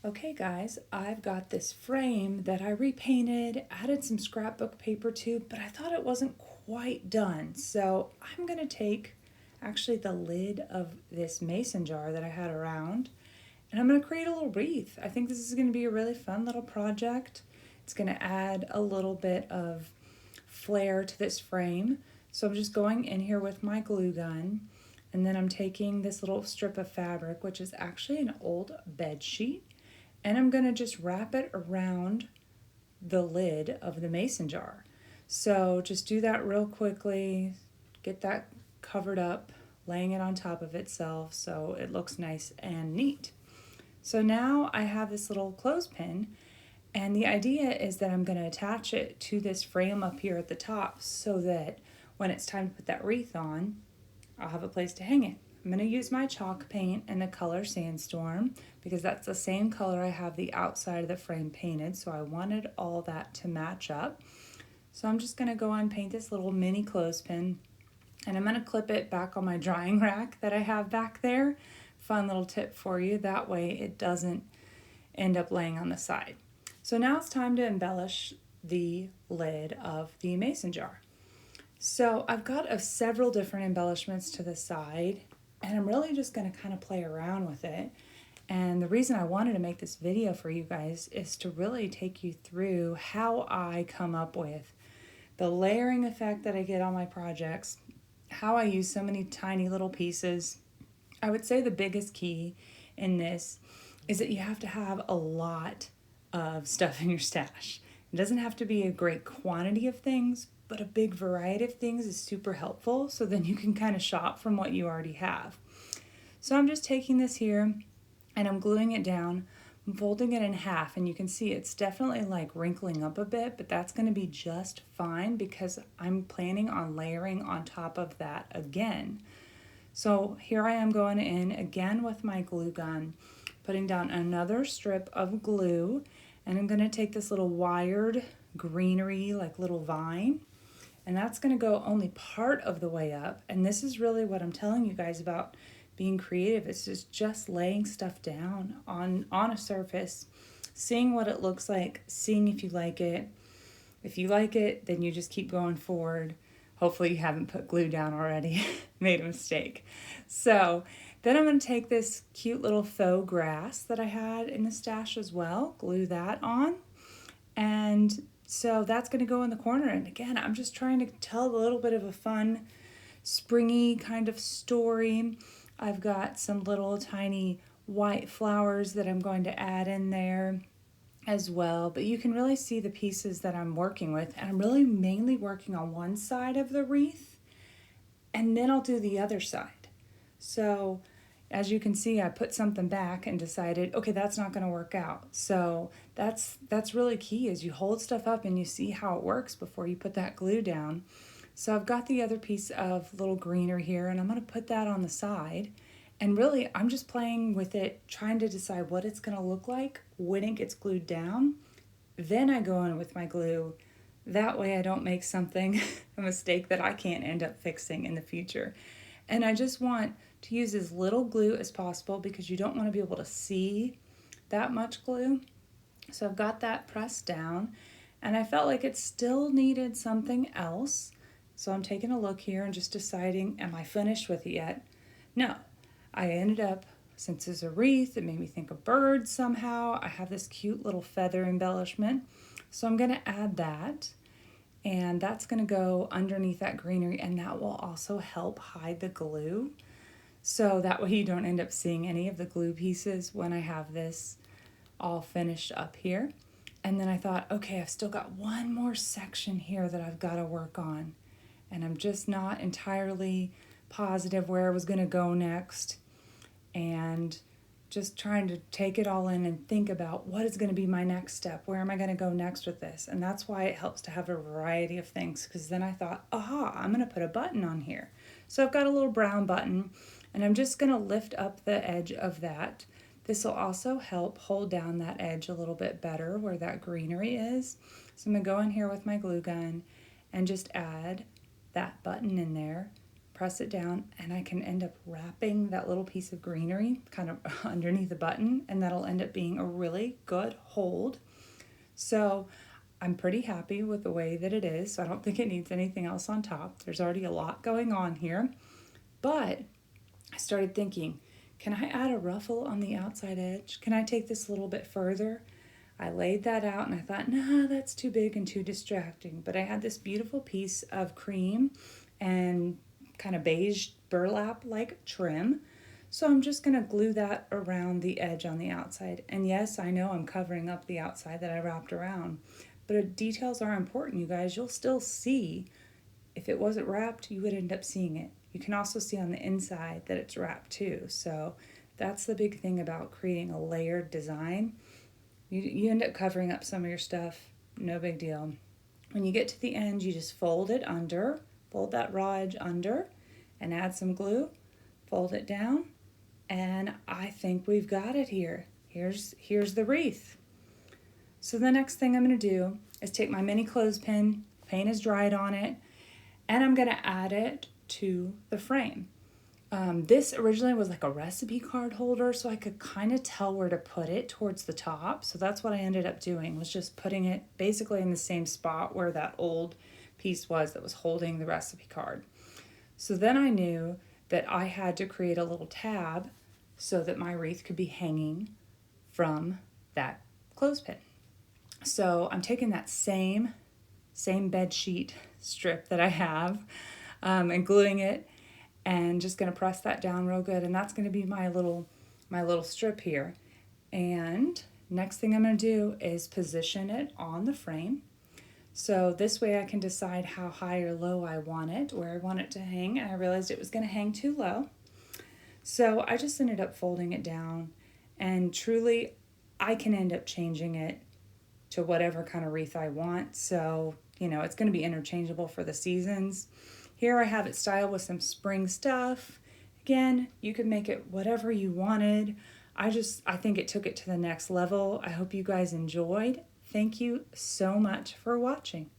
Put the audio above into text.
Okay guys, I've got this frame that I repainted, added some scrapbook paper to, but I thought it wasn't quite done. So I'm gonna take actually the lid of this mason jar that I had around, and I'm gonna create a little wreath. I think this is gonna be a really fun little project. It's gonna add a little bit of flair to this frame. So I'm just going in here with my glue gun, and then I'm taking this little strip of fabric, which is actually an old bed sheet, and I'm going to just wrap it around the lid of the mason jar. So just do that real quickly, get that covered up, laying it on top of itself so it looks nice and neat. So now I have this little clothespin, and the idea is that I'm going to attach it to this frame up here at the top so that when it's time to put that wreath on, I'll have a place to hang it. I'm going to use my chalk paint in the color Sandstorm because that's the same color I have the outside of the frame painted, so I wanted all that to match up. So I'm just going to go and paint this little mini clothespin, and I'm going to clip it back on my drying rack that I have back there. Fun little tip for you, that way it doesn't end up laying on the side. So now it's time to embellish the lid of the mason jar. So I've got several different embellishments to the side, and I'm really just going to kind of play around with it. And the reason I wanted to make this video for you guys is to really take you through how I come up with the layering effect that I get on my projects, how I use so many tiny little pieces. I would say the biggest key in this is that you have to have a lot of stuff in your stash. It doesn't have to be a great quantity of things, but a big variety of things is super helpful, so then you can kind of shop from what you already have. So I'm just taking this here and I'm gluing it down. I'm folding it in half, and you can see it's definitely like wrinkling up a bit, but that's going to be just fine because I'm planning on layering on top of that again. So here I am going in again with my glue gun, putting down another strip of glue, and I'm going to take this little wired greenery like little vine, and that's going to go only part of the way up. And this is really what I'm telling you guys about being creative. It's just laying stuff down on a surface, seeing what it looks like, seeing if you like it. If you like it, then you just keep going forward. Hopefully you haven't put glue down already, made a mistake. So then I'm going to take this cute little faux grass that I had in the stash as well, glue that on, and so that's going to go in the corner. And again, I'm just trying to tell a little bit of a fun, springy kind of story. I've got some little tiny white flowers that I'm going to add in there as well. But you can really see the pieces that I'm working with. And I'm really mainly working on one side of the wreath, and then I'll do the other side. So as you can see, I put something back and decided, okay, that's not going to work out. So that's really key, is you hold stuff up and you see how it works before you put that glue down. So I've got the other piece of little greener here, and I'm going to put that on the side. And really, I'm just playing with it, trying to decide what it's going to look like when it gets glued down. Then I go in with my glue. That way I don't make something, a mistake that I can't end up fixing in the future. And I just want to use as little glue as possible because you don't want to be able to see that much glue. So I've got that pressed down, and I felt like it still needed something else. So I'm taking a look here and just deciding, am I finished with it yet? No. I ended up, since it's a wreath, it made me think of birds somehow. I have this cute little feather embellishment. So I'm going to add that, and that's going to go underneath that greenery, and that will also help hide the glue. So that way you don't end up seeing any of the glue pieces when I have this all finished up here. And then I thought, okay, I've still got one more section here that I've got to work on. And I'm just not entirely positive where I was going to go next. And just trying to take it all in and think about what is going to be my next step. Where am I going to go next with this? And that's why it helps to have a variety of things, because then I thought, aha, I'm going to put a button on here. So I've got a little brown button, and I'm just going to lift up the edge of that. This will also help hold down that edge a little bit better where that greenery is. So I'm going to go in here with my glue gun and just add that button in there, press it down, and I can end up wrapping that little piece of greenery kind of underneath the button, and that'll end up being a really good hold. So I'm pretty happy with the way that it is. So I don't think it needs anything else on top. There's already a lot going on here. But I started thinking, can I add a ruffle on the outside edge? Can I take this a little bit further? I laid that out and I thought, nah, that's too big and too distracting. But I had this beautiful piece of cream and kind of beige burlap-like trim. So I'm just going to glue that around the edge on the outside. And yes, I know I'm covering up the outside that I wrapped around. But details are important, you guys. You'll still see. If it wasn't wrapped, you would end up seeing it. You can also see on the inside that it's wrapped too. So that's the big thing about creating a layered design. You end up covering up some of your stuff, no big deal. When you get to the end, you just fold it under, fold that raw edge under, and add some glue, fold it down, and I think we've got it here. Here's the wreath. So the next thing I'm going to do is take my mini clothespin, paint is dried on it, and I'm going to add it to the frame. This originally was like a recipe card holder, so I could kind of tell where to put it towards the top. So that's what I ended up doing, was just putting it basically in the same spot where that old piece was that was holding the recipe card. So then I knew that I had to create a little tab so that my wreath could be hanging from that clothespin. So I'm taking that same bed sheet strip that I have and gluing it, and just going to press that down real good, and that's going to be my little strip here. And next thing I'm going to do is position it on the frame. So this way I can decide how high or low I want it, where I want it to hang, and I realized it was going to hang too low. So I just ended up folding it down, and truly I can end up changing it to whatever kind of wreath I want. So, it's going to be interchangeable for the seasons. Here I have it styled with some spring stuff. Again, you could make it whatever you wanted. I think it took it to the next level. I hope you guys enjoyed. Thank you so much for watching.